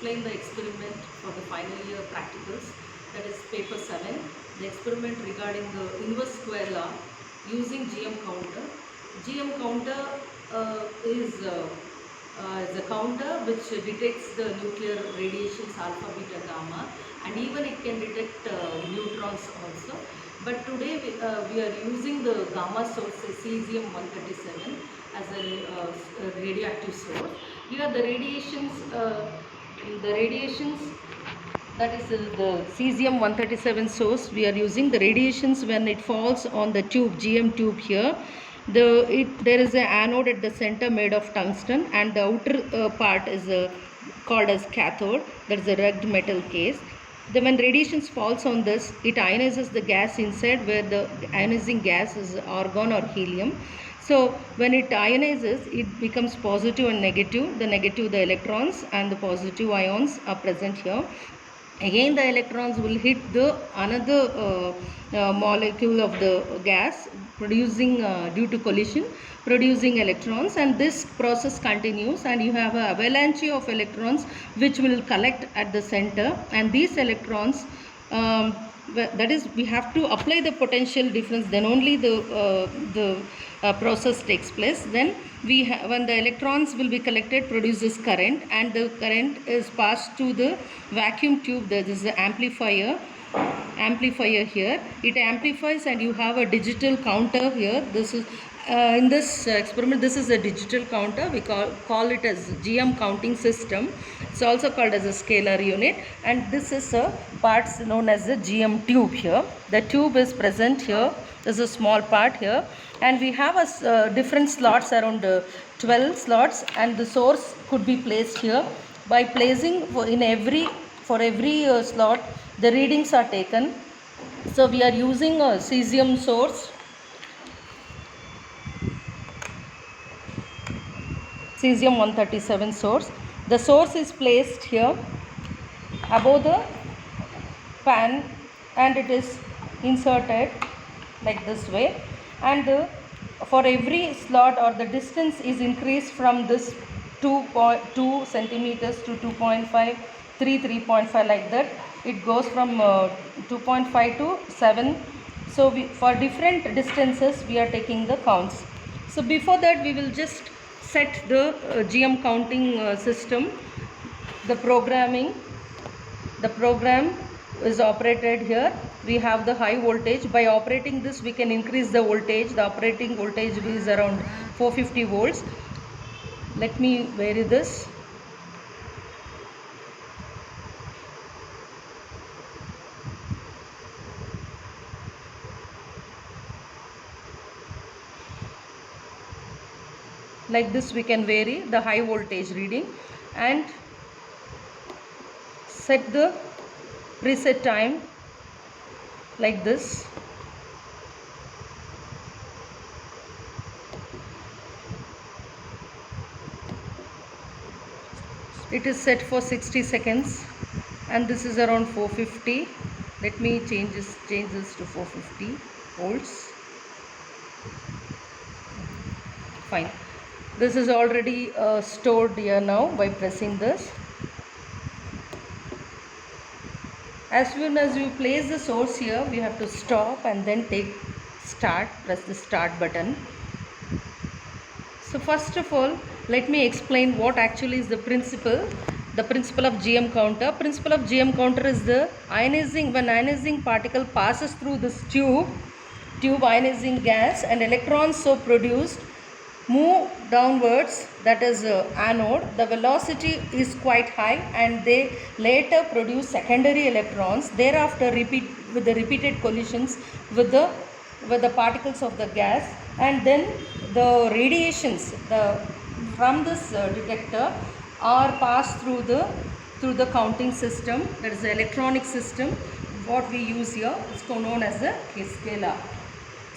explain the experiment for the final year practicals, that is paper 7, the experiment regarding the inverse square law using GM counter. GM counter is a counter which detects the nuclear radiations alpha, beta, gamma, and even it can detect neutrons also. But today we are using the gamma source, cesium-137, as a radioactive source. Here the radiations, that is the cesium-137 source we are using. The radiations, when it falls on the tube, GM tube here, there is an anode at the center made of tungsten, and the outer part is called as cathode, that is a rugged metal case. Then when radiations falls on this, it ionizes the gas inside, where the ionizing gas is argon or helium. So when it ionizes, it becomes positive and negative. The electrons, and the positive ions are present here. Again the electrons will hit the another molecule of the gas, producing due to collision, producing electrons, and this process continues, and you have an avalanche of electrons which will collect at the center. And these electrons, that is, we have to apply the potential difference, then only the process takes place. Then when the electrons will be collected, produces current, and the current is passed to the vacuum tube. There is the amplifier here. It amplifies, and you have a digital counter here. This is in this experiment, this is a digital counter. We call it as GM counting system. It's also called as a scalar unit, and this is a part known as the GM tube here. The tube is present here. There's a small part here, and we have a different slots, around 12 slots, and the source could be placed here. By placing for every slot, the readings are taken. So we are using a cesium source, cesium-137 source. The source is placed here above the pan, and it is inserted like this way, and for every slot, or the distance is increased from this 2.2 centimeters to 2.5, 3.5, like that. It goes from 2.5 to 7. So for different distances we are taking the counts. So before that, we will just set the GM counting system. The program is operated here. We have the high voltage. By operating this, we can increase the voltage. The operating voltage is around 450 volts. Let me vary this. Like this, we can vary the high voltage reading and set the preset time like this. It is set for 60 seconds, and this is around 450. Let me change this to 450 volts. Fine. This is already stored here now by pressing this. As soon as you place the source here, we have to stop and then press the start button. So first of all, let me explain what actually is the principle of GM counter. Principle of GM counter is when ionizing particle passes through this tube ionizing gas, and electrons so produced move downwards, that is anode. The velocity is quite high, and they later produce secondary electrons. Thereafter, with the repeated collisions with the particles of the gas, and then the radiations from this detector are passed through the counting system, that is the electronic system. What we use here is known as the scalar.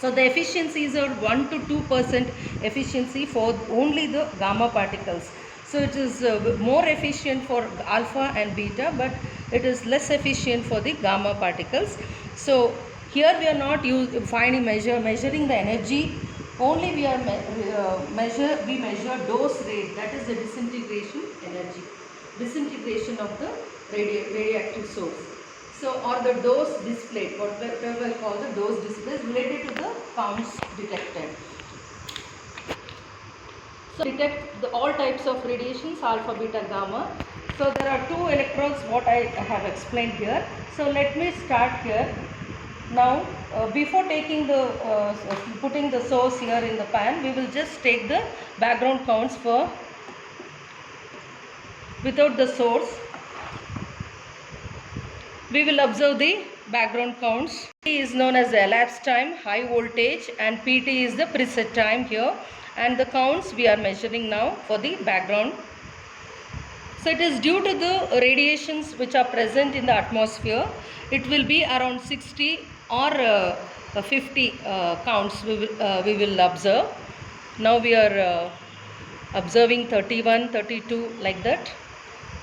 So the efficiencies are 1 to 2% efficiency for only the gamma particles. So it is more efficient for alpha and beta, but it is less efficient for the gamma particles. So here we are not measuring the energy. Only we measure dose rate, that is the disintegration energy. disintegration of the radioactive source. So, or the dose displayed, whatever we call the dose display, is related to the counts detected. So, detect all types of radiations, alpha, beta, gamma. So, there are two electrodes what I have explained here. So, let me start here. Now, before taking the putting the source here in the pan, we will just take the background counts for without the source. We will observe the background counts. P is known as the elapsed time, high voltage, and PT is the preset time here. And the counts we are measuring now for the background. So it is due to the radiations which are present in the atmosphere. It will be around 60 or 50 counts we will observe. Now we are observing 31, 32 like that.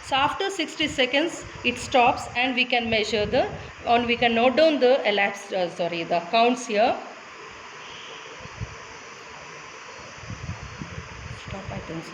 So after 60 seconds it stops and we can measure we can note down the the counts here. Stop, I think so.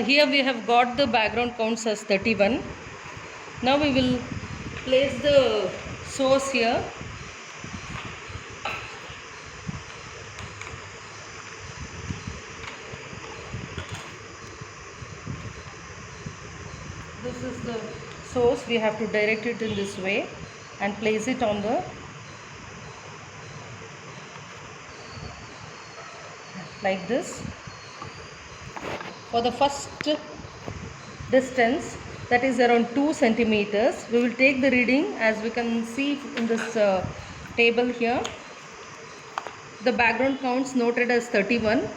Here we have got the background counts as 31. Now we will place the source here. This is the source. We have to direct it in this way and place it on the like this. For the first distance, that is around 2 centimeters, we will take the reading. As we can see in this table here, the background counts noted as 31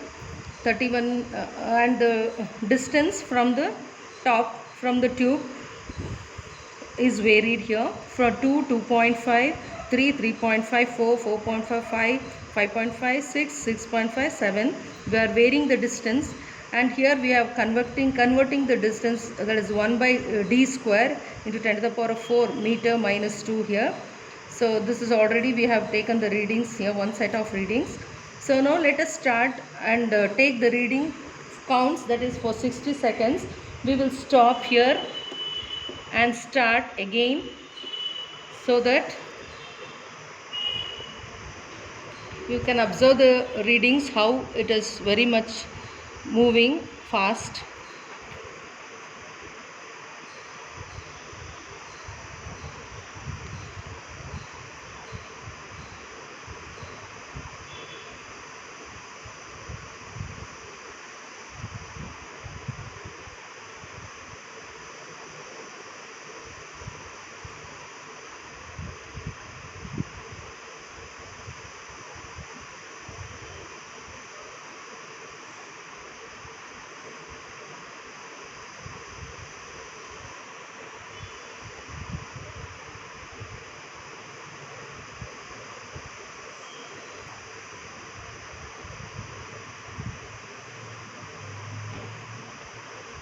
and the distance from the top from the tube is varied here from 2, 2.5, 3, 3.5, 4, 4.55, 5.5, 6, 6.5, 7. We are varying the distance, and here we are converting the distance, that is 1 by d square into 10 to the power of 4 meter minus 2 here. So this is already we have taken the readings here, one set of readings. So now let us start and take the reading counts, that is for 60 seconds. We will stop here and start again, so that you can observe the readings, how it is very much moving fast.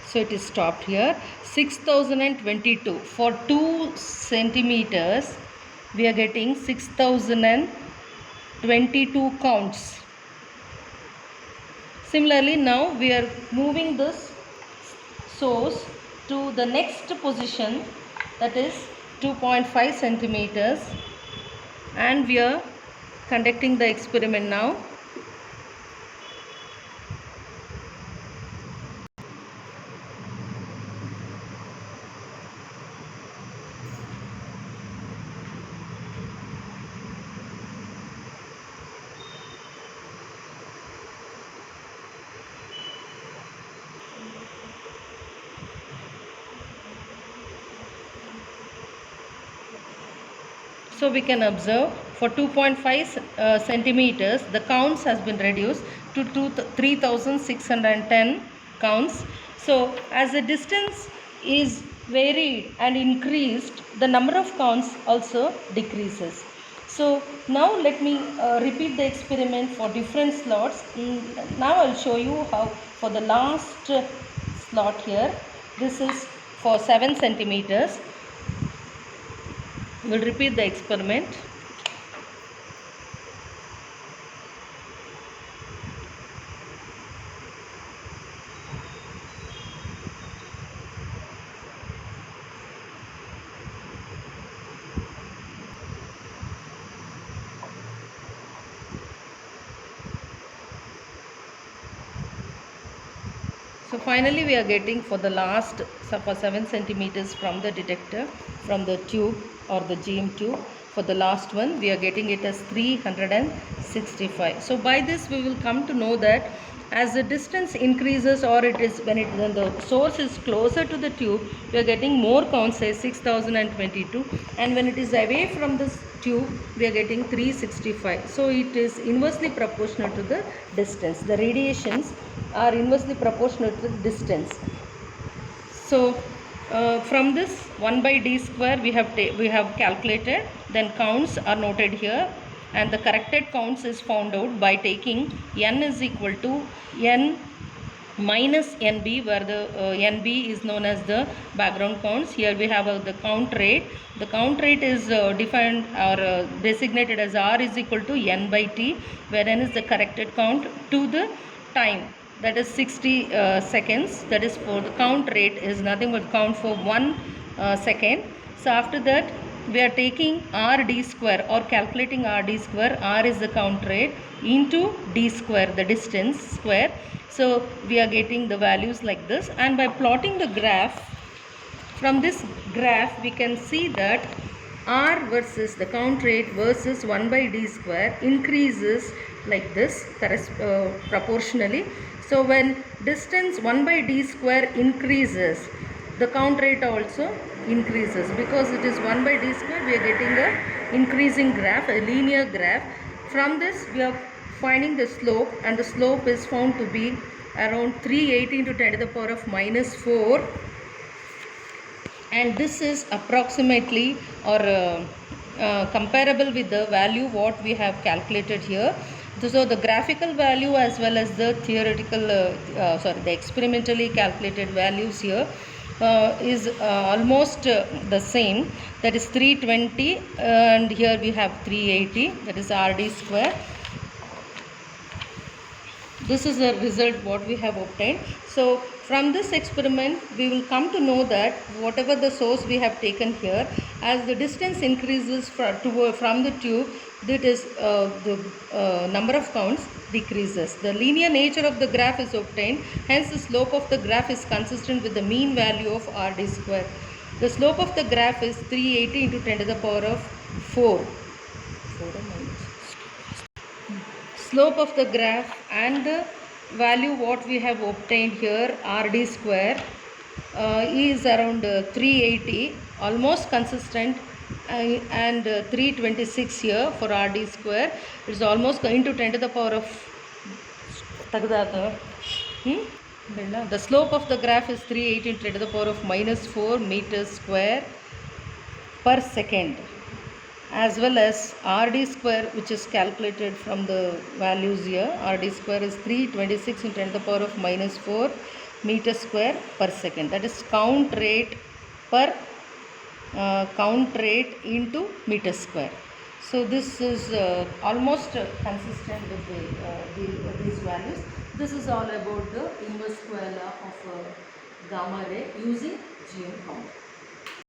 So it is stopped here. 6022 for 2 centimeters. We are getting 6022 counts. Similarly, now we are moving this source to the next position, that is 2.5 centimeters, and we are conducting the experiment now. So we can observe for 2.5 centimeters, the counts has been reduced to 3610 counts. So as the distance is varied and increased, the number of counts also decreases. So now let me repeat the experiment for different slots. Now I'll show you how for the last slot here. This is for 7 centimeters. We'll repeat the experiment. So finally we are getting for the last, so for 7 centimeters from the detector, from the tube or the GM tube, for the last one we are getting it as 365. So by this we will come to know that as the distance increases, or it is when the source is closer to the tube, we are getting more counts, say 6022, and when it is away from this tube we are getting 365. So it is inversely proportional to the distance. The radiations are inversely proportional to the distance. So from this 1 by d square we have calculated, then counts are noted here, and the corrected counts is found out by taking n is equal to n minus NB, where the NB is known as the background counts. Here we have the count rate. The count rate is defined or designated as R is equal to N by T, where N is the corrected count, to the time, that is 60 seconds. That is for the count rate is nothing but count for 1 second. So after that we are taking RD square or calculating RD square. R is the count rate into D square, the distance square. So we are getting the values like this, and by plotting the graph, from this graph we can see that R versus the count rate versus 1 by D square increases like this proportionally. So when distance 1 by D square increases, the count rate also increases. Because it is 1 by D square, we are getting a increasing graph, a linear graph. From this we are finding the slope, and the slope is found to be around 380 into 10 to the power of minus 4, and this is approximately or comparable with the value what we have calculated here. So the graphical value as well as the theoretical the experimentally calculated values here is almost the same, that is 320, and here we have 380, that is RD square. This is the result what we have obtained. So from this experiment we will come to know that whatever the source we have taken here, as the distance increases from the tube, that is the number of counts decreases. The linear nature of the graph is obtained, hence the slope of the graph is consistent with the mean value of RD square. The slope of the graph is 380 into 10 to the power of 4. Slope of the graph and the value what we have obtained here, RD square, is around 380, almost consistent, and 326 here for RD square. It is almost into 10 to the power of the slope of the graph is 380 into 10 to the power of minus 4 meters square per second, as well as RD square, which is calculated from the values here. RD square is 326 into 10 to the power of minus 4 meter square per second. That is count rate per count rate into meter square. So this is almost consistent with these values. This is all about the inverse square law of gamma ray using GM count.